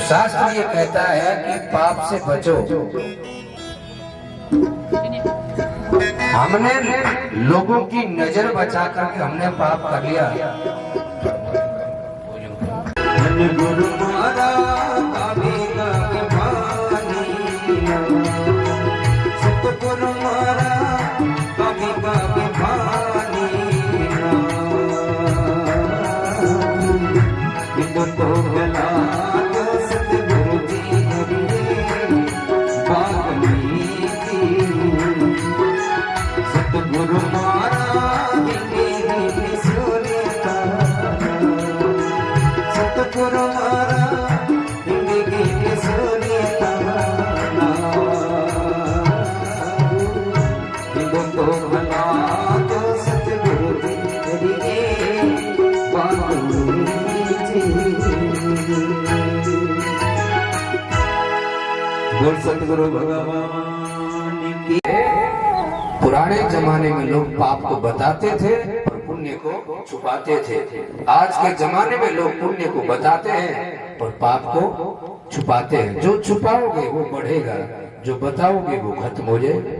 शास्त्र ये कहता है कि पाप से बचो। हमने लोगों की नजर बचा करके हमने पाप कर लिया। गुरु सतगुरु मारा कभी कभी भानी तो गला तो सतगुरु जी सतगुरु मारा सतगुरु मारा सतगुरु भगवान की। पुराने जमाने में लोग पाप को बताते थे और पुण्य को छुपाते थे। आज के जमाने में लोग पुण्य को बताते हैं और पाप को छुपाते हैं। जो छुपाओगे वो बढ़ेगा, जो बताओगे वो खत्म हो जाएगा।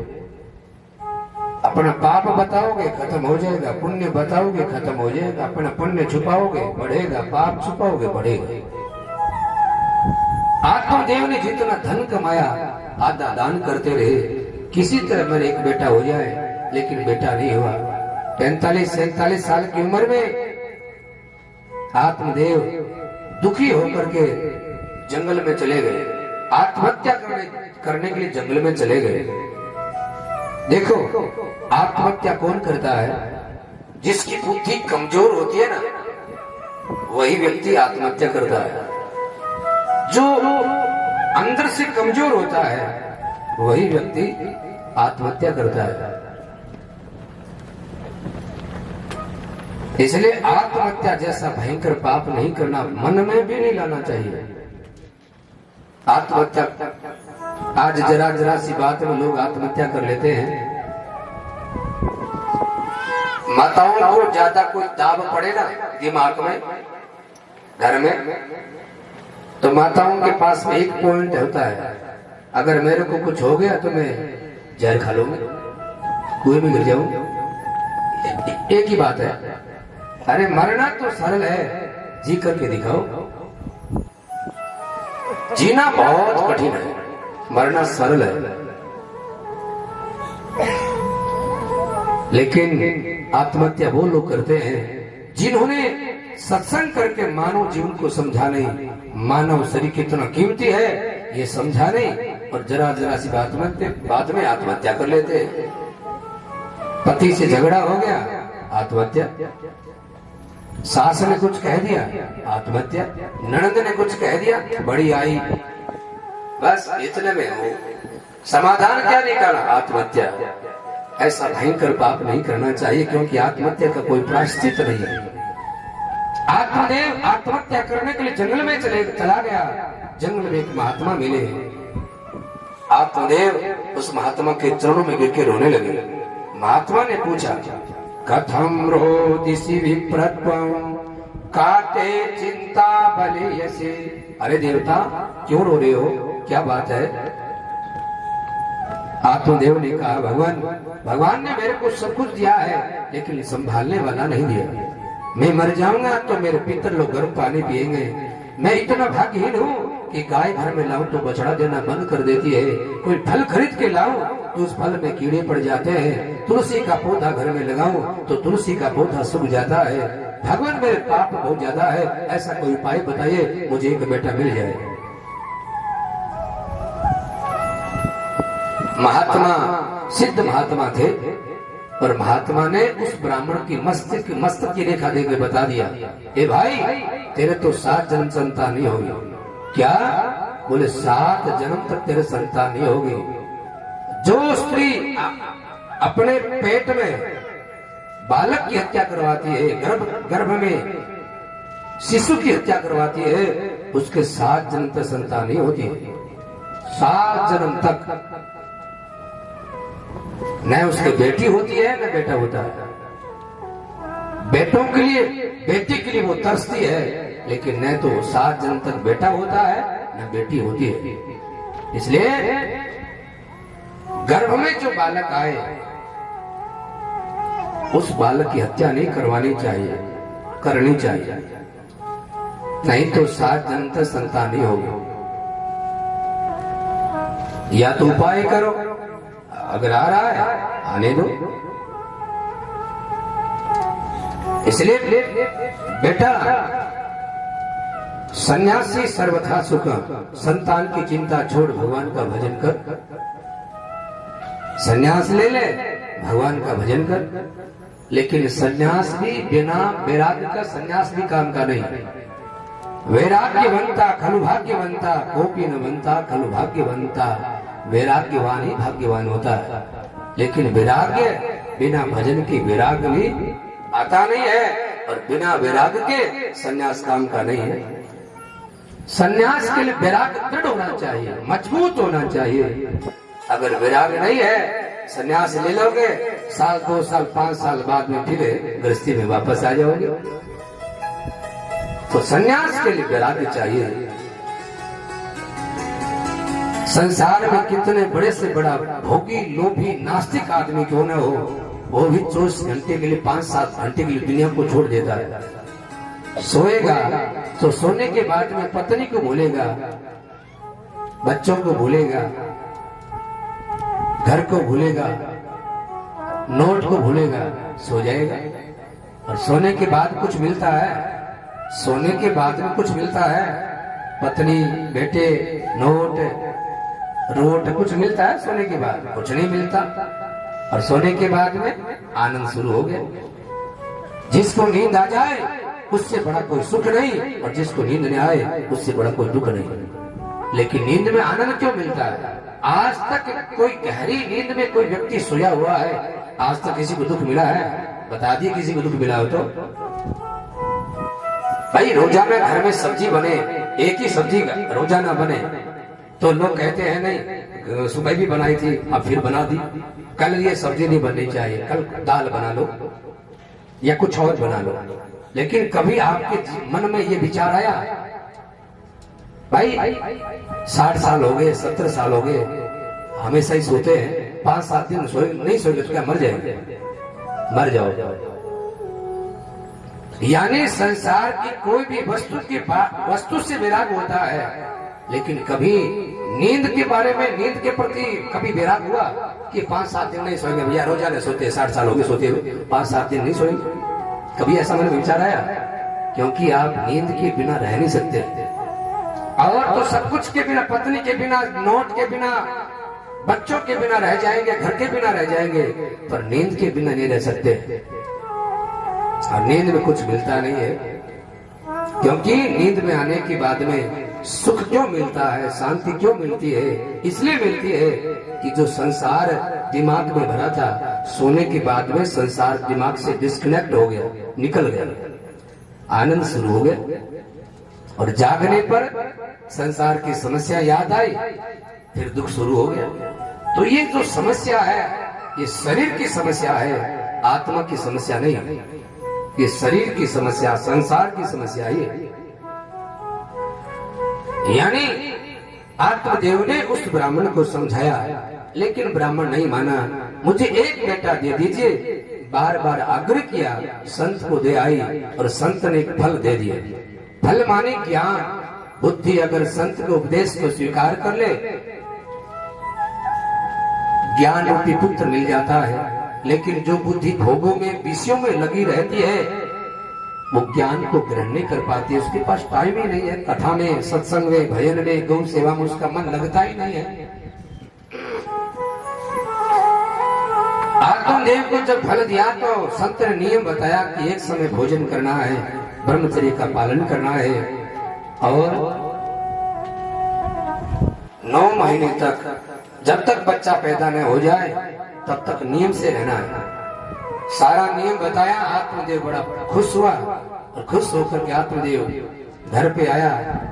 अपना पाप बताओगे खत्म हो जाएगा, पुण्य बताओगे खत्म हो जाएगा। अपना पुण्य छुपाओगे बढ़ेगा, पाप छुपाओगे बढ़ेगा। आत्मदेव ने जितना धन कमाया आधा दान करते रहे। किसी तरह मेरे एक बेटा हो जाए, लेकिन बेटा नहीं हुआ। 45-47 साल की उम्र में आत्मदेव दुखी होकर के जंगल में चले गए। आत्महत्या करने के लिए जंगल में चले गए। देखो, आत्महत्या कौन करता है? जिसकी बुद्धि कमजोर होती है ना, वही व्यक्ति आत्महत्या करता है। जो अंदर से कमजोर होता है वही व्यक्ति आत्महत्या करता है। इसलिए आत्महत्या जैसा भयंकर पाप नहीं करना, मन में भी नहीं लाना चाहिए। आत्महत्या आज जरा सी बात में लोग आत्महत्या कर लेते हैं। माताओं को ज्यादा कोई दाब पड़े ना दिमाग में, घर में, तो माताओं के पास में एक पॉइंट होता है, अगर मेरे को कुछ हो गया तो मैं जहर खा लूंगी, कुएं में गिर जाऊंगी। एक ही बात है। अरे मरना तो सरल है, जी करके दिखाओ। जीना बहुत कठिन है, मरना सरल है। लेकिन आत्महत्या वो लोग करते हैं जिन्होंने सत्संग करके मानव जीवन को समझा नहीं, मानव शरीर कितना कीमती है ये समझा नहीं, और जरा सी बात में आत्महत्या कर लेते हैं। पति से झगड़ा हो गया, आत्महत्या। सास ने कुछ कह दिया, आत्महत्या। ननद ने कुछ कह दिया, बड़ी आई, बस इतने में हो समाधान क्या निकाला? आत्महत्या। ऐसा भयंकर पाप नहीं करना चाहिए, क्योंकि आत्महत्या का कोई प्रायश्चित नहीं है। आत्मदेव आत्महत्या करने के लिए जंगल में चला गया। जंगल में एक महात्मा मिले। आत्मदेव उस महात्मा के चरणों में गिर के रोने लगे। महात्मा ने पूछा, कथम रोदिसी विप्रत्वं काटे चिंता बलियसे। अरे देवता, क्यों रो रहे हो, क्या बात है? आत्मदेव ने कहा, भगवान ने मेरे को सब कुछ दिया है, लेकिन संभालने वाला नहीं दिया। मैं मर जाऊंगा तो मेरे पितर लोग गर्म पानी पिएंगे। मैं इतना भाग्यहीन हूँ कि गाय घर में लाऊं तो बछड़ा देना बंद कर देती है। कोई फल खरीद के लाऊं तो उस फल में कीड़े पड़ जाते हैं। तुलसी का पौधा घर में लगाऊं तो तुलसी का पौधा सूख जाता है। भगवान, मेरे पाप बहुत ज्यादा है, ऐसा कोई उपाय बताइए, मुझे एक बेटा मिल जाए। महात्मा सिद्ध महात्मा थे, और महात्मा ने उस ब्राह्मण की मस्तक की रेखा देकर बता दिया, ए भाई, तेरे तो 7 जन्म संतान नहीं होगी। क्या? बोले 7 जन्म तक तेरे संतान नहीं होगी। जो स्त्री अपने पेट में बालक की हत्या करवाती है, गर्भ में शिशु की हत्या करवाती है, उसके 7 जन्म तक संतान नहीं होती। 7 जन्म तक न उसकी बेटी होती है न बेटा होता है। बेटों के लिए, बेटी के लिए वो तरसती है, लेकिन न तो 7 जन्म तक बेटा होता है न बेटी होती है। इसलिए गर्भ में जो बालक आए उस बालक की हत्या नहीं करवानी चाहिए, करनी चाहिए, नहीं तो 7 जन्म तक संतान नहीं होगी। या तो उपाय करो, अगर आ रहा है आने दो। इसलिए बेटा, सन्यासी सर्वथा सुख, संतान की चिंता छोड़ भगवान का भजन कर। सन्यास ले ले, भगवान का भजन कर। लेकिन सन्यास भी बिना वैराग्य का सन्यास भी काम का नहीं। वैराग्यवंता खलु भाग्यवंता, कोपी न बनता खलु भाग्यवंता। वैराग्यवान ही भाग्यवान होता है। लेकिन वैराग्य बिना भजन की वैराग्य भी आता नहीं है, और बिना वैराग्य के सन्यास काम का नहीं है। सन्यास के लिए वैराग्य दृढ़ होना चाहिए, मजबूत होना चाहिए। अगर वैराग्य नहीं है, सन्यास ले लोगे, 1 2 साल 5 साल बाद में फिर गृहस्थी में वापस आ जाओगे। तो सन्यास के लिए वैराग्य चाहिए। संसार में कितने बड़े से बड़ा भोगी लोभी नास्तिक आदमी क्यों न हो, वो भी 24 घंटे के लिए 5-7 घंटे के लिए दुनिया को छोड़ देता है। सोएगा तो सोने के बाद में पत्नी को भूलेगा, बच्चों को भूलेगा, घर को भूलेगा, नोट को भूलेगा, सो जाएगा। और सोने के बाद कुछ मिलता है, सोने के बाद में कुछ मिलता है, पत्नी, बेटे, नोट, रोट, कुछ मिलता है। सोने के बाद कुछ नहीं मिलता। और सोने के बाद में आनंद शुरू हो गया। जिसको नींद आ जाए उससे बड़ा कोई सुख नहीं, और जिसको नींद नहीं आए उससे बड़ा कोई दुख नहीं। लेकिन नींद में आनंद क्यों मिलता है? आज तक कोई गहरी नींद में कोई व्यक्ति सोया हुआ है, आज तक किसी को दुख मिला है? बता दिए किसी को दुख मिला हो तो। भाई रोजाना घर में सब्जी बने, एक ही सब्जी रोजाना बने, तो लोग कहते हैं नहीं सुबह भी बनाई थी अब फिर बना दी, कल ये सब्जी नहीं बननी चाहिए, कल दाल बना लो या कुछ और बना लो। लेकिन कभी आपके मन में ये विचार आया, भाई 60 साल हो गए, 70 साल हो गए, हमेशा ही सोते हैं, 5-7 दिन नहीं सोएंगे तो क्या मर जाएंगे? मर जाओ। यानी संसार की कोई भी वस्तु से वैराग होता है, लेकिन कभी नींद के बारे में, नींद के प्रति कभी वैराग हुआ कि 5-7 दिन नहीं सोएंगे? भैया रोजाना सोते, 60 साल हो गए सोते हुए, 5-7 दिन नहीं सोएंगे? कभी ऐसा मैंने विचार आया? क्योंकि आप नींद के बिना रह नहीं सकते। और तो सब कुछ के बिना, पत्नी के बिना, नोट के बिना, बच्चों के बिना रह जाएंगे, घर के बिना रह जाएंगे, पर नींद के बिना नहीं रह सकते। और नींद में कुछ मिलता नहीं है, क्योंकि नींद में आने के बाद में सुख क्यों मिलता है, शांति क्यों मिलती है? इसलिए मिलती है कि जो संसार दिमाग में भरा था, सोने के बाद में संसार दिमाग से डिस्कनेक्ट हो गया, निकल गया, आनंद शुरू हो गया। और जागने पर संसार की समस्या याद आई, फिर दुख शुरू हो गया। तो ये जो समस्या है, ये शरीर की समस्या है, आत्मा की समस्या नहीं है। ये शरीर की समस्या, संसार की समस्या है। यानी आत्मदेव ने उस ब्राह्मण को समझाया, लेकिन ब्राह्मण नहीं माना। मुझे एक बेटा दे दीजिए, बार बार आग्रह किया, संत को दे आई, और संत ने एक फल दे दिया। फल माने ज्ञान, बुद्धि। अगर संत के उपदेश को स्वीकार कर ले, ज्ञान रूपी पुत्र मिल जाता है। लेकिन जो बुद्धि भोगों में, विषयों में लगी रहती है, वो ज्ञान को ग्रहण नहीं कर पाती है। उसके पास टाइम ही नहीं है, कथा में, सत्संग में, भजन में, गौ सेवा में उसका मन लगता ही नहीं है। आत्मदेव को जब फल दिया तो संत ने नियम बताया कि एक समय भोजन करना है, ब्रह्मचर्य का पालन करना है, और 9 महीने तक, जब तक बच्चा पैदा न हो जाए तब तक नियम से रहना है। सारा नियम बताया। आत्मदेव बड़ा खुश हुआ, और खुश होकर के आत्मदेव घर पे आया।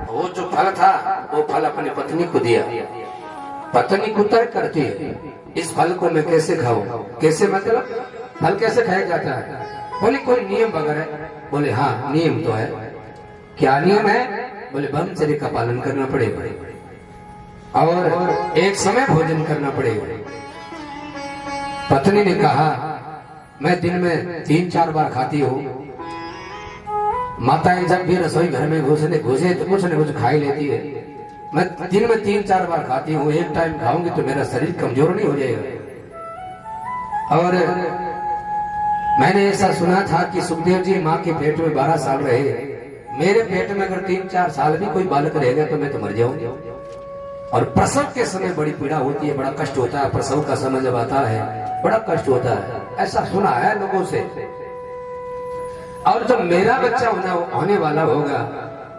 वो जो फल था, वो फल अपनी पत्नी को दिया। पत्नी को तर्क करती है, इस फल को मैं कैसे खाऊं? कैसे मतलब फल कैसे खाया जाता है? बोले कोई नियम वगैरह? बोले हाँ नियम तो है। क्या नियम है? बोले ब्रह्मचर्य का पालन करना पड़ेगा और एक समय भोजन करना पड़ेगा। पत्नी ने कहा मैं दिन में 3-4 बार खाती हूँ। माताएं जब भी रसोई घर में घुसे तो कुछ न कुछ खा ही लेती है। मैं दिन में 3-4 बार खाती हूँ, एक टाइम खाऊंगी तो मेरा शरीर कमजोर नहीं हो जाएगा। और मैंने ऐसा सुना था कि सुखदेव जी माँ के पेट में 12 साल रहे। मेरे पेट में अगर 3-4 साल भी कोई बालक रहेगा तो मैं तो मर जाऊंगा। और प्रसव के समय बड़ी पीड़ा होती है, बड़ा कष्ट होता है। प्रसव का समय जब आता है बड़ा कष्ट होता है, ऐसा सुना है लोगों से। और जब मेरा बच्चा होने वाला होगा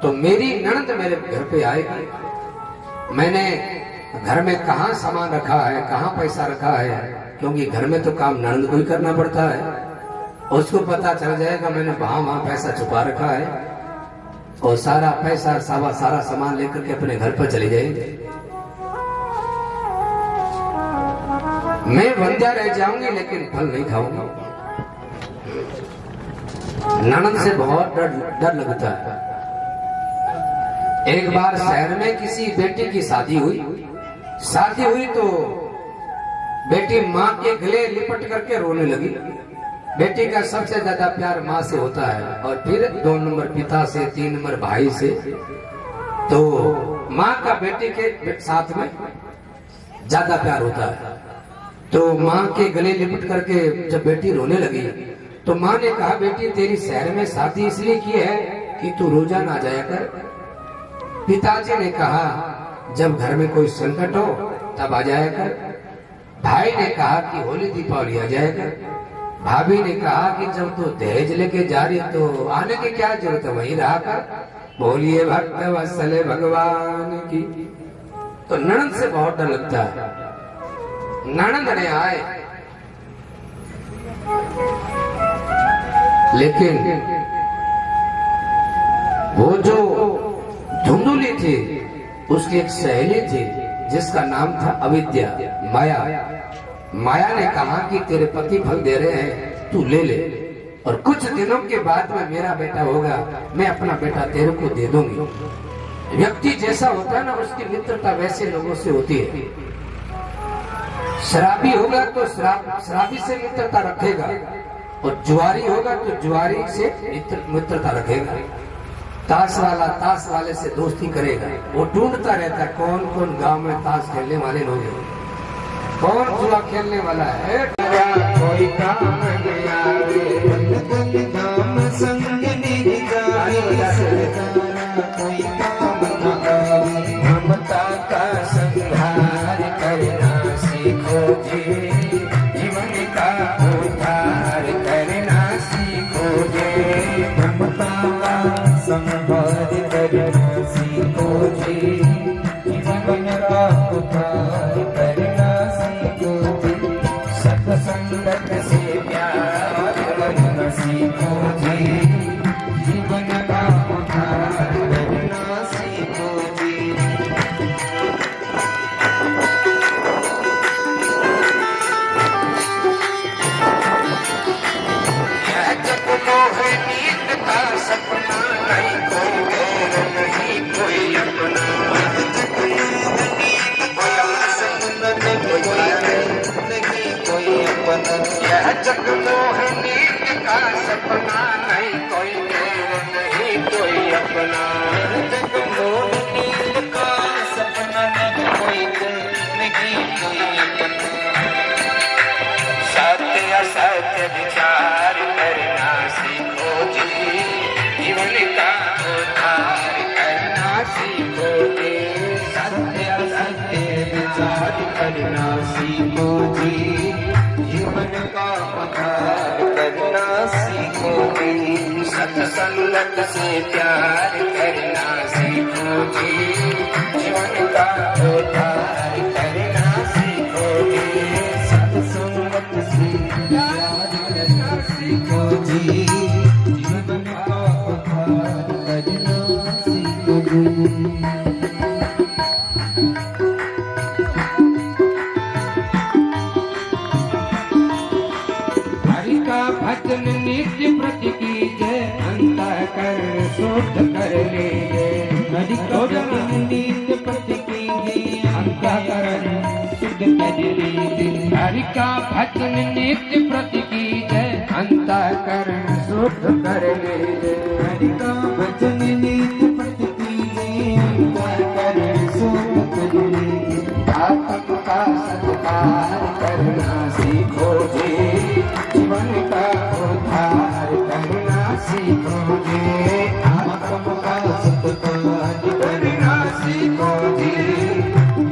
तो मेरी ननद मेरे घर पे आएगी। मैंने घर में कहाँ सामान रखा है, कहाँ पैसा रखा है, क्योंकि घर में तो काम ननद को ही करना पड़ता है। उसको पता चल जाएगा मैंने वहां पैसा छुपा रखा है और सारा पैसा सारा सामान लेकर के अपने घर पर चले जाएंगे। मैं वंध्या रह जाऊंगी लेकिन फल नहीं खाऊंगी। ननद से बहुत डर लगता है। एक बार शहर में किसी बेटी की शादी हुई तो बेटी माँ के गले लिपट करके रोने लगी। बेटी का सबसे ज्यादा प्यार माँ से होता है और फिर 2 नंबर पिता से, 3 नंबर भाई से। तो माँ का बेटी के साथ में ज्यादा प्यार होता है। तो माँ के गले लिपट करके जब बेटी रोने लगी तो माँ ने कहा बेटी तेरी शहर में शादी इसलिए की है कि तू रोजाना आ जाया कर। पिताजी ने कहा जब घर में कोई संकट हो तब आ जाया कर। भाई ने कहा कि होली दीपावली आ जाया कर। भाभी ने कहा कि जब तू दहेज लेके जा रही तो आने की क्या जरूरत है, वहीं रहा कर। बोलिए भक्त वत्सल भगवान की। तो ननद से बहुत डर लगता है। ननद ने आए लेकिन वो जो धुंधुली थी उसकी एक सहेली थी जिसका नाम था अविद्या, माया ने कहा कि तेरे पति फल दे रहे हैं, तू ले ले और कुछ दिनों के बाद में मेरा बेटा होगा, मैं अपना बेटा तेरे को दे दूंगी। व्यक्ति जैसा होता है ना उसकी मित्रता वैसे लोगों से होती है। शराबी होगा तो शराबी से मित्रता रखेगा और जुआरी होगा तो जुआरी से मित्रता रखेगा। ताश वाला ताश वाले से दोस्ती करेगा। वो ढूंढता रहता है कौन कौन गांव में ताश खेलने वाले लोग हैं, कौन जुआ खेलने वाला है। कोई काम ममता का संहार करना सीखो जी, जीवन का उद्धार करना सीखो जी। ममता का संहार करना सीखो जी, जीवन का उद्धार करना सीखो जी। सत्संगत से प्यार करना सीखो जी, जीवन का उद्धार करना सीखो जी। यह जग मोह नींद का सपना नहीं, कोई गैर नहीं कोई अपना। यह जग मोह नींद का सपना नहीं, कोई गैर नहीं कोई अपना। जग मोह नींद का सपना नहीं, कोई गैर नहीं कोई अपना। सत्य असत्य विचार करना सीखो जी, जीवन का उद्धार करना सीखो जी। सत्य असत्य विचार करना सीखो जी, जीवन का उद्धार करना सीखो जी। सत्संगत से प्यार करना सीखो जी, जीवन का उद्धार करना सीखो जी। सत्संगत से प्यार करना सीखो जी, जीवन का उद्धार करना सीखो जी। भजन नित्य प्रति कीजिए, अंतः कर शुद्ध कर लीजिए। हरि नीत पति कीजिए अंतःकरण शुद्ध कर लीजिए। हरि का भजन नित्य प्रति कीजिए अंतःकरण शुद्ध कर लीजिए। हरि का भजन नित्य प्रति कीजिए अंतःकरण शुद्ध कर लीजिए। आत्म का सत्कार करना सीखो जी, जीवन का उद्धार करना सीखो जी। आत्म का सत्कार करना सीखो जी,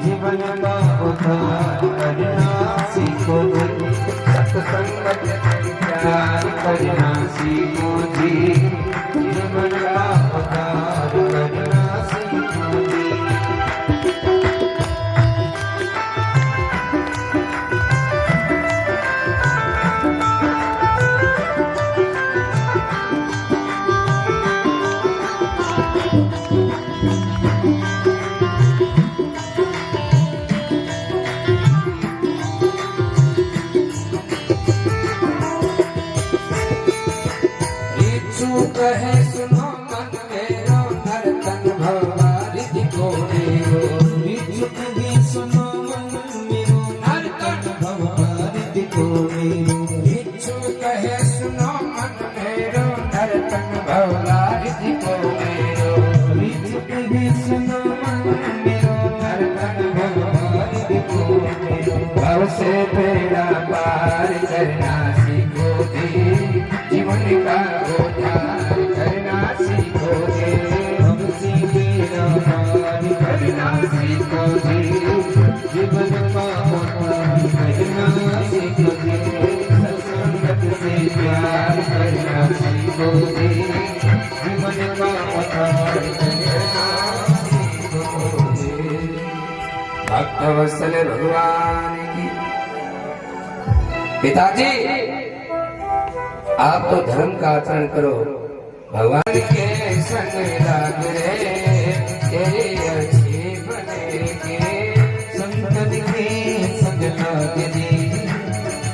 जीवन का उद्धार करना सीखो जी। सत्संग प्यार करना सीखो जी, जीवन का उद्धार करना सीखो जी। कहे सुनो मन मेरो नर्तन भवारिधि को मेरो। इच्छुक ही सुनो मन मेरो नर्तन भवारिधि को मेरो। इच्छुक कहे सुनो मन मेरो नर्तन भवारिधि को मेरो। इच्छुक ही सुनो मन मेरो नर्तन भवारिधि को मेरो। भव से बेड़ा पार करना सीखो जी, जीवन का उद्धार करना सीखो जी। हमसे बेड़ा पार करना सीखो जी, जीवन का उद्धार करना सीखो जी। सत्संगत से प्यार करना सीखो जी, जीवन का उद्धार करना सीखो जी। भक्तवत्सल भगवान की। पिताजी आप तो धर्म का आचरण करो, भगवान के संग लाग रे तेरे अच्छे बनेगे। संतन के संग लाग रे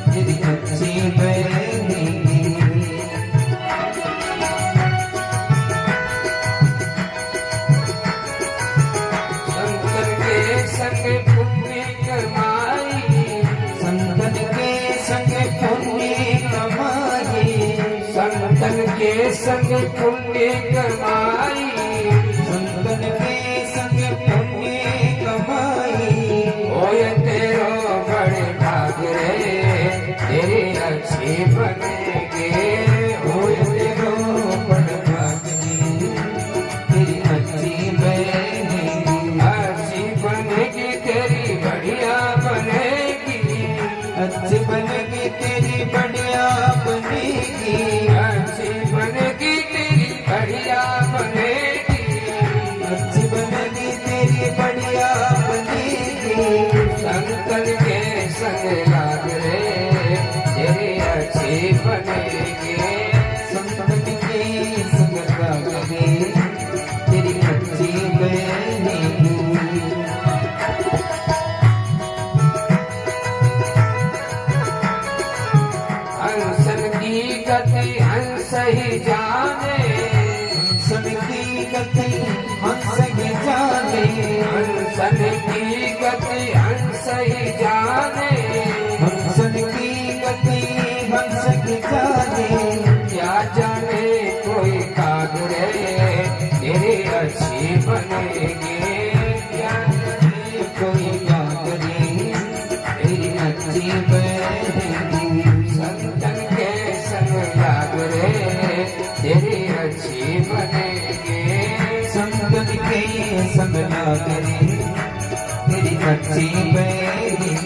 तेरी अच्छी बनेगी। संतन के संग पुण्य कमाई, संतन के संग पुण्य कमाई। संतन के संग पुण्य कमाई, संतन के संग पुण्य कमाई। होय तेरो बड़े भाग रे तेरे अच्छे बनेगे। होय तेरो बड़े भाग रे तेरी अच्छी बनेगी। अच्छी बनेगी तेरी बढ़िया बनेगी। अच्छी बनेगी तेरी बढ़िया बनेगी। अच्छी बनेगी तेरी बढ़िया बनेगी। अच्छी बनेगी तेरी बढ़िया बनेगी। संतन के संग लाग रे तेरी अच्छी बनेगी। संतन के संग लाग रे तेरी अच्छी बनेगी। हंसन की गति हंस ही जाने। हंसन की गति हंस ही जाने। हंसन की गति हंस ही जाने। हंसन की गति हंस ही जाने। क्या जाने कोई कागरे तेरे अच्छी बनेगी। क्या जाने कोई कागरे तेरी अच्छी बनेगी। संतन के संग लाग रे तेरी अच्छी बनेगी। संतन के संग लाग रे तेरी अच्छी बनेगी।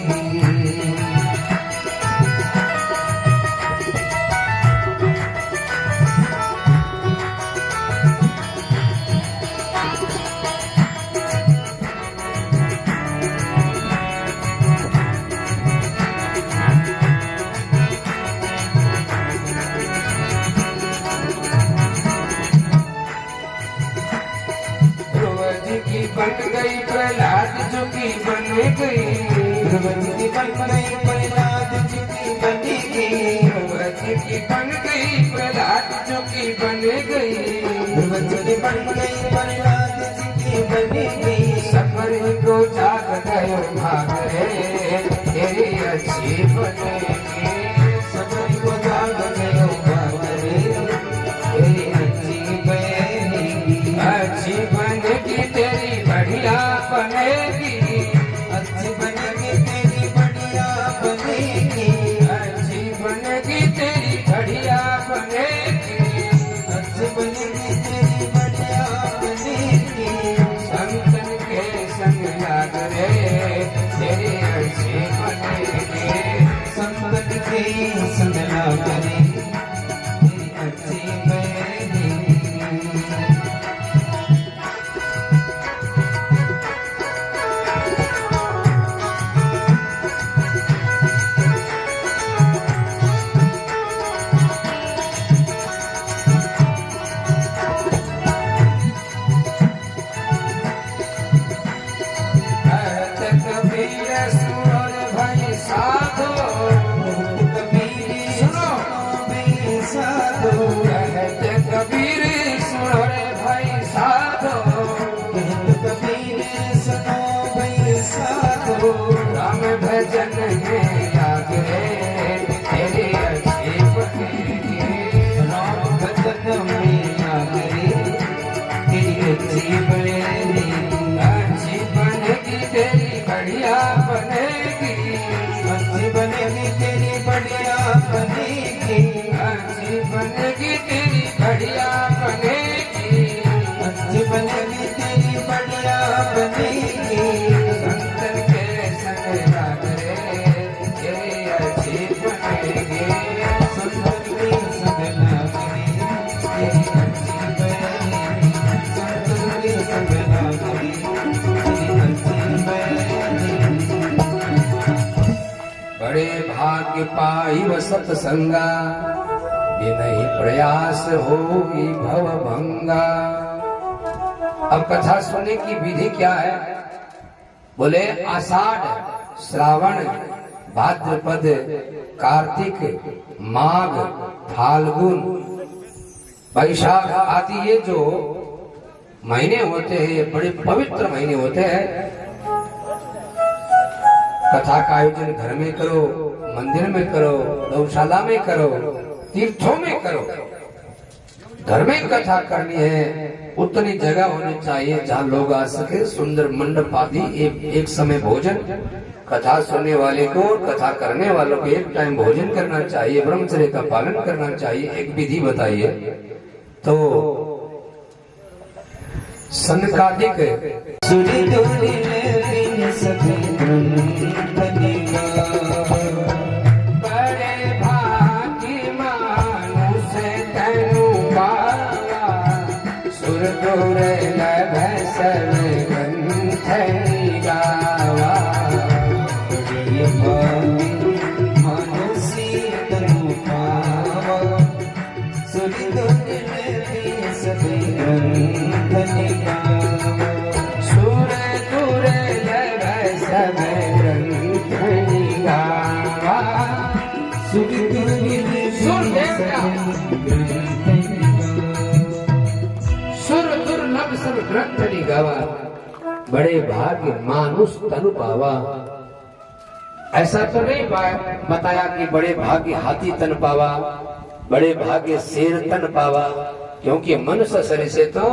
बन गई प्रहलाद जो की बन गई। ध्रुवज की बन गई प्रहलाद जो की बन गई। ध्रुवज की बन गई प्रहलाद जो की बन गई। ध्रुवज की बन गई प्रहलाद जो की बनेगी। सबरी को जाग गयो भाग रे तेरी अच्छी बनेगी। सबरी को जाग गयो भाग रे तेरी अच्छी बनेगी। अच्छी बनेगी तेरी बढ़िया बनेगी। अच्छी बनेगी तेरी बढ़िया बनेगी। अच्छी बनेगी तेरी बढ़िया बनेगी। अच्छी बनेगी तेरी बढ़िया बनेगी। संतन के संग लाग रे तेरी अच्छी बनेगी। संपत के संग लाग रे तेरी अच्छी बनेगी। भरत कबीर सुर भई साधो। कबीर सुनो मेरे साधो। कहत कबीर सुर भई साधो। कबीर सुनो मेरे साधो। राम भजन में लाग रे तेरी अच्छी बनेगी। राम भजन में लाग रे तेरी अच्छी बनेगी। अच्छी बनेगी तेरी बढ़िया बनेगी। अच्छी बनेगी तेरी बढ़िया बनेगी। अच्छी बनेगी तेरी बढ़िया बनेगी। अच्छी बनेगी तेरी बढ़िया बनेगी। संतन के संग लाग रे तेरी अच्छी बनेगी। संत के संग लाग रे तेरी अच्छी बनेगी। संत के संग लाग रे तेरी अच्छी बनेगी। बड़े भाग्य पाई वसत संगा। विनय प्रयास होगी भव भंगा। अब कथा सुनने की विधि क्या है? बोले आषाढ़ श्रावण भाद्रपद कार्तिक माघ फाल्गुन वैशाख आदि ये जो महीने होते हैं ये बड़े पवित्र महीने होते हैं। कथा का आयोजन घर में करो, मंदिर में करो, गौशाला में करो, तीर्थों में करो। घर में कथा करनी है उतनी जगह होनी चाहिए जहाँ लोग आ सके। सुंदर मंडप आदि, एक समय भोजन, कथा सुनने वाले को और कथा करने वालों को एक टाइम भोजन करना चाहिए, ब्रह्मचर्य का पालन करना चाहिए। एक विधि बताइए तो सनकादिक सुरी दूरी में सभी बनेगा। बड़े भागी मानुष तनु पावा। सुर दूर लभ सब ग्रंथ गावा। बड़े भागी मानुषी तनु पावा। सुरी दूरी में सभी बनेगा। सुर दूर लभ सब ग्रंथ गावा। सुरी दूरी में सुर देवता सुर दुर्लभ सब ग्रंथ गावा। बड़े भाग्य मानुष तनु पावा। ऐसा तो नहीं बताया कि बड़े भाग्य हाथी तन पावा, बड़े भाग्य शेर तन पावा। क्योंकि मनुष्य शरीर से तो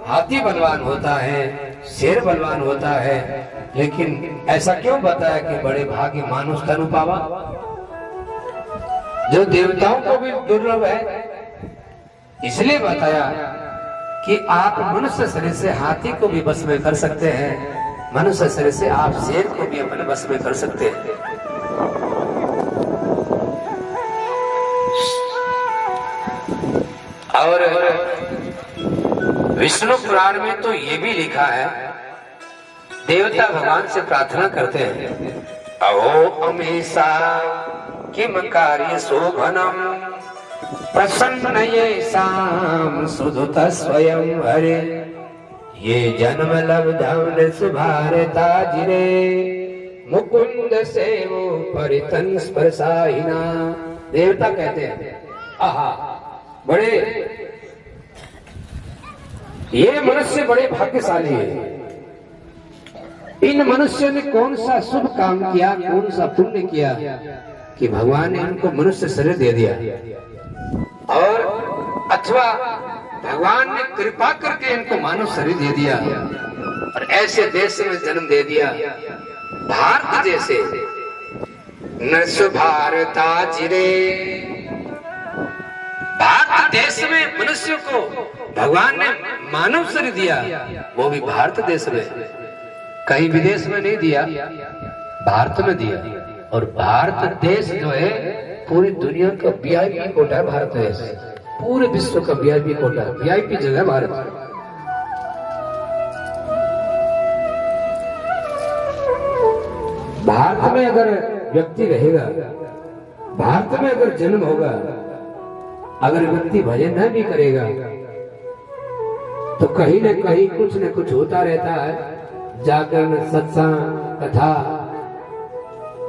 हाथी बलवान होता है, शेर बलवान होता है। लेकिन ऐसा क्यों बताया कि बड़े भाग्य मानुष तनु पावा? जो देवताओं को भी दुर्लभ है, इसलिए बताया कि आप मनुष्य शरीर से हाथी को भी बस में कर सकते हैं, मनुष्य शरीर से आप शेर को भी अपने बस में कर सकते हैं। और विष्णु पुराण में तो ये भी लिखा है, देवता भगवान से प्रार्थना करते हैं, अहो अमीषा किम कार्य शोभनम प्रसन्न ये शाम सुधुत स्वयं हरे। ये जन्म लब्धम सुभारता जिरे मुकुंद सेवो परितन स्पर्शाहिना। देवता कहते हैं आहा बड़े, ये मनुष्य बड़े भाग्यशाली है, इन मनुष्यों ने कौन सा शुभ काम किया, कौन सा पुण्य किया कि भगवान ने इनको मनुष्य शरीर दे दिया, और अथवा भगवान ने कृपा करके इनको मानव शरीर दे दिया और ऐसे देश में जन्म दे दिया भारत जैसे। न सुभारता जिरे, भारत देश में मनुष्यों को भगवान ने मानव शरीर दिया, वो भी भारत देश में, कहीं विदेश में नहीं दिया, भारत में दिया। और भारत देश जो है पूरी दुनिया का वीआईपी कोटा है। भारत देश पूरे विश्व का वीआईपी कोटा, वीआईपी जगह भारत। भारत में अगर व्यक्ति रहेगा, भारत में अगर जन्म होगा, अगर व्यक्ति भजन न भी करेगा तो कहीं न कहीं कुछ न कुछ होता रहता है। जागरण, सत्संग, कथा,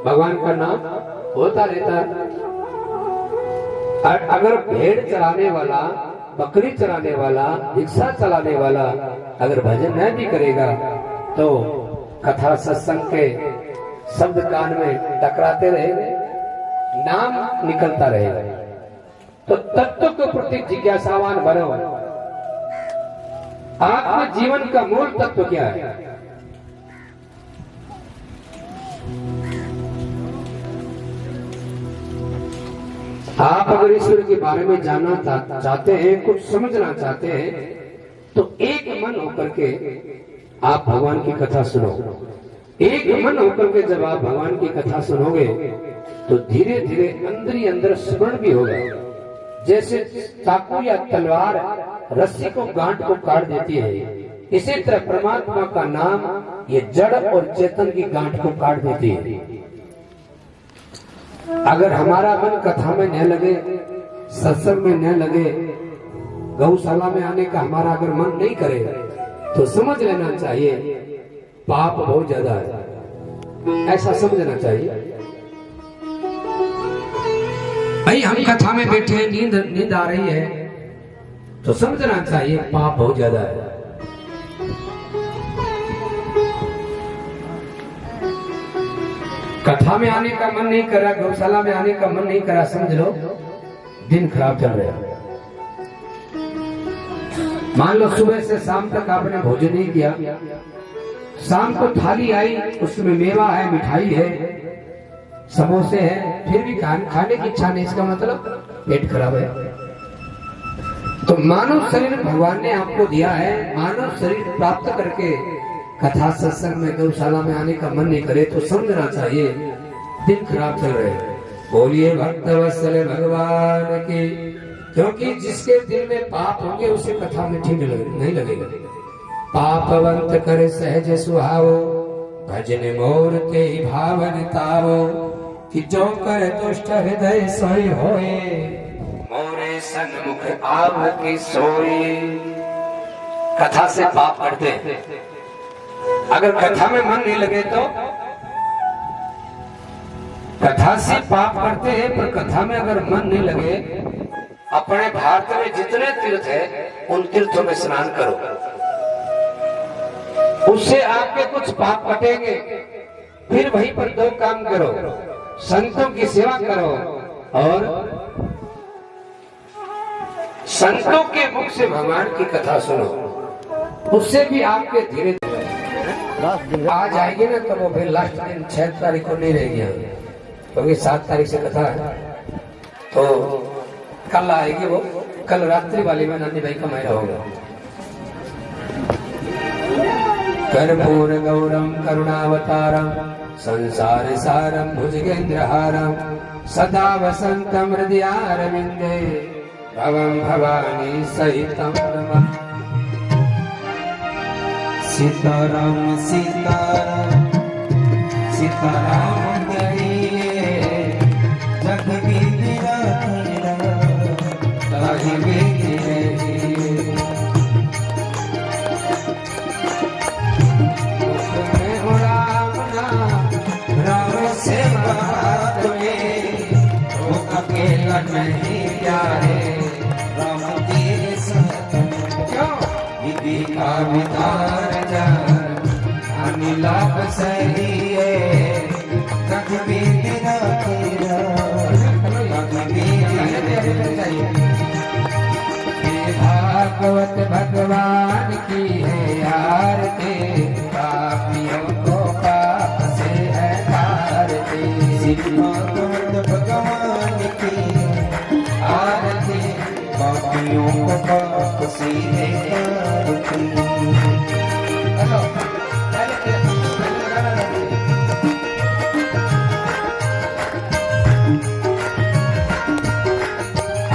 भगवान का नाम होता रहता है। और अगर भेड़ चराने वाला, बकरी चराने वाला, रिक्शा चलाने वाला अगर भजन न भी करेगा तो कथा सत्संग के शब्द कान में टकराते रहेंगे, नाम निकलता रहेगा। तो तत्व के प्रति जिज्ञासावान बनो। आत्म जीवन का मूल तत्व क्या है? आप अगर ईश्वर के बारे में जानना चाहते हैं, कुछ समझना चाहते हैं, तो एक मन होकर के आप भगवान की कथा सुनो। एक मन होकर के जब आप भगवान की कथा सुनोगे तो धीरे धीरे अंदर ही अंदर स्मरण भी होगा। जैसे चाकू या तलवार रस्सी को, गांठ को काट देती है, इसी तरह परमात्मा का नाम ये जड़ और चेतन की गांठ को काट देती है। अगर हमारा मन कथा में न लगे, सत्संग में न लगे, गौशाला में आने का हमारा अगर मन नहीं करे तो समझ लेना चाहिए पाप बहुत ज्यादा है, ऐसा समझना चाहिए। भाई हम कथा में बैठे, नींद आ रही है तो समझना चाहिए पाप बहुत ज्यादा है। कथा में आने का मन नहीं करा, गौशाला में आने का मन नहीं करा, समझ लो दिन खराब चल रहा है। मान लो सुबह से शाम तक आपने भोजन नहीं किया, शाम को थाली आई, उसमें मेवा है, मिठाई है, समोसे हैं, फिर भी खाने की इच्छा नहीं, इसका मतलब पेट खराब है। तो मानव शरीर भगवान ने आपको दिया है, मानव शरीर प्राप्त करके कथा सत्संग में, गौशाला में आने का मन नहीं करे तो समझना चाहिए दिन खराब चल रहे हैं। बोलिए भक्तवत्सल भगवान की, क्योंकि जिसके दिल में पाप होंगे उसे कथा में ठीक नहीं लगेगा। पापवंत करे सहज सुहावो, भजन मोर के भावन तावो, कि जो करे दुष्ट हृदय सोई होए, मोरे सन्मुख आव की सोई। कथा से पाप करते हैं, अगर कथा में मन नहीं लगे तो कथा से पाप करते हैं, पर कथा में अगर मन नहीं लगे, अपने भारत में जितने तीर्थ है उन तीर्थों में स्नान करो, उससे आपके कुछ पाप कटेंगे। फिर वहीं पर दो काम करो, संतों की सेवा करो और संतों के मुख से भगवान की कथा सुनो, उससे भी आपके धीरे आ जाएगी ना। तो वो फिर लास्ट दिन 6 तारीख को नहीं रहेगी, क्योंकि 7 तारीख से कथा है, तो कल आएगी वो। कल रात्रि वाली में नानी भाई का मायरा होगा। कर्पूर गौरम करुणावतारम संसार सारम भुजगेंद्रहारम सदा वसंतम हृदयारविंदे भवं भवानी सहितं नमः। सीताराम सीताराम सीताराम कहिए, जग बीरा ताहि बीरे। उसमें हो राम नाम, राम से बात में, वो अकेला नहीं प्यारे, राम तेरे साथ क्यों विधि का विधान जान, लाभ सही है रघुवीर तेरा तेरा भागवत भगवान की है आरती पापियों को पाप से है तारती भागवत भगवान की आरती पापियों को पाप से है तारती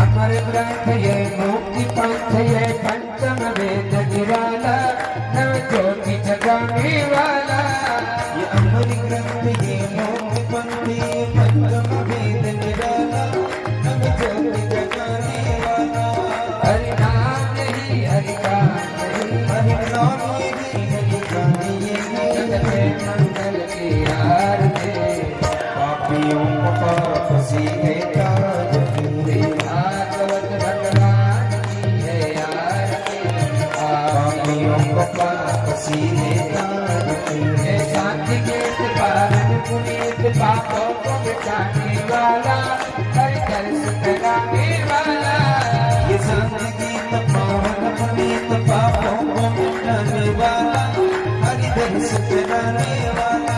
अमर ग्रंथ ये मुक्ति पंथ ये पंचम वेद निराला नव ज्योति जगाने वाला ये अमर ग्रंथ ये मोक्ष पंथ ये पंचम वेद निराला नव ज्योति जगाने वाला हरि नाम यही हरि का नहीं हरि नाम यही हरि का जगते मंगल की आरती पापियों को पाप से है तारती भागवत भगवान की है आरती पापियों को पाप से है तारती हे शांति के पावन पुनीत पापों को मिटाने वाला हरि दर्श कराने वाला ये संत गीत पावन पुनीत पापों को मिटाने वाला हरि दर्श कराने वाला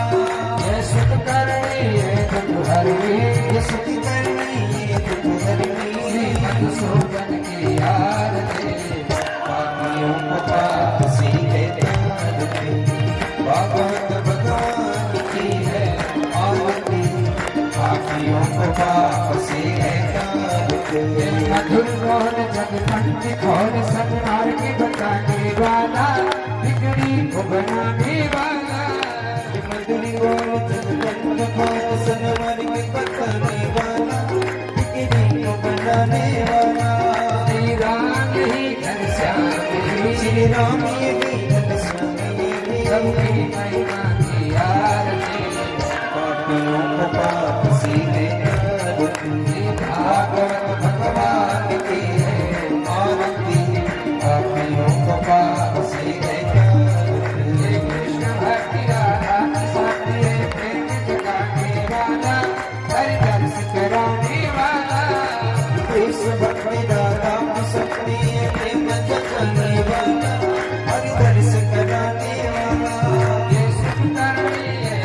ये सुख करनी है दुख हरनी ये सुख करनी ये दुख हरनी श्री मधुसूदन की आरती पापियों को पाप से है तारती भागवत भगवान की है आरती पापियों को पाप से है तारती मधुर मोहन जग पंडित और सन्मार्ग बताने वाला बिगड़ी को बनाने वाला मधुरी बोल जगत बोल सनवर के बताने वाला बिगड़ी को बनाने वाला श्री राम ही घनश्याम ही श्री राम ये भी घनश्याम ये भी सबकी महिमा की आरती पापियों को पाप से है तारती भागवत भगवान की है आरती पापियों को पाप से है तारती कृष्ण भक्ति राधा साथी प्रेम जगाने वाला हरि दर्श कराने वाला कृष्ण भक्ति दाता सपने प्रेम जगाने वाला हरि दर्श कराने वाला ये सुख करनी है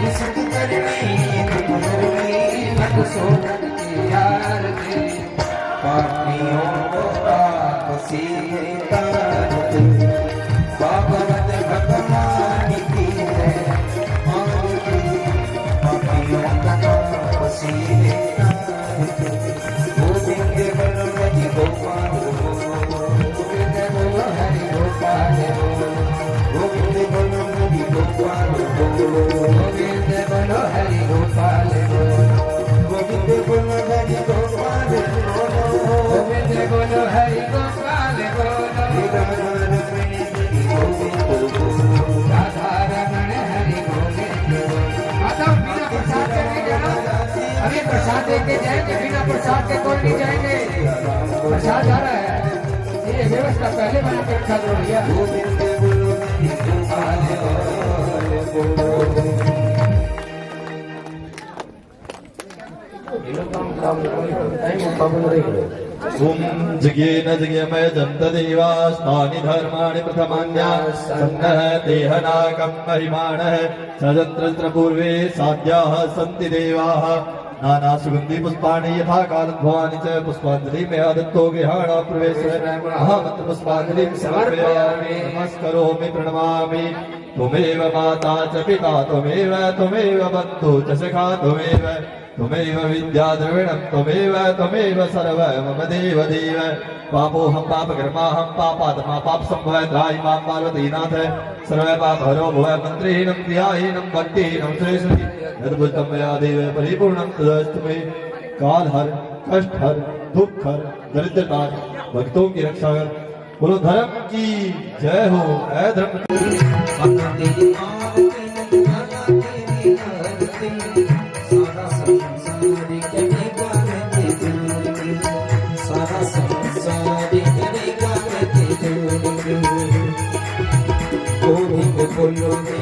ये सुख करनी ये दुख हरनी मधुसूदन की आरती पापियों को पाप से है तारती भागवत भगवान की है आरती पापियों को पाप से है तारती गोविंद बलवती गोपाल गोविंद बोलो हरि गोपाल बोलो गोविंद बलवती गोपाल गोविंद बोलो हरि गोपाल बोलो गोविंद बलवती गोपाल गोविंद बोलो हरि गोपाल बोलो राधा रमण हरि गोविंद आता बिना प्रसाद करके जाना अभी प्रसाद देके जाएंगे बिना प्रसाद के कोई नहीं जाएंगे प्रसाद आ रहा है ये व्यवस्था पहले बना के रखा दो भैया ओम जज्ञेन जज्ञमय जन्तदेवास्तानि धर्माणि प्रथमान्याः सन्नः देहनाकं महिमानः सजत्रत्र पूर्वे साध्याः सन्ति देवाः नानासुगन्धि पुष्पाणि यथा कालद्भवानि च पुष्पाञ्जलि मया दत्तो गृहाण प्रवेशः अहमत्र पुष्पाञ्जलिं समर्पयामि नमस्करोमि प्रणमामि त्वमेव माता च पिता त्वमेव त्वमेव बन्धु च सखा त्वमेव विद्या द्रविणं त्वमेव सर्व मम देव देव पापोऽहं पापकर्माहं पापात्मा पापसम्भवः त्राहि मां पार्वतीनाथ सर्व पापहरो भव मन्त्रिहीनं क्रियाहीनं भक्तिहीनं श्रेष्ठी यद्भुतं मया देव परिपूर्णं तदस्तु मे कालहर कष्टहर दुःखहर दरिद्रता भक्तों की रक्षा कर बोलो धर्म की जय हो ऐ धर्म बोलो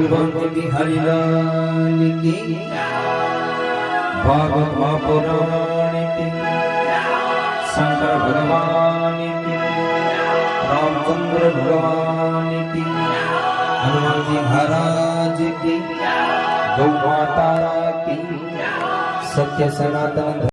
भगवान की हरिलाल की भागवत महापुराण की शंकर भगवान की रामचंद्र भगवान की हनुमान जी महाराज की गौ माता की सत्य सनातन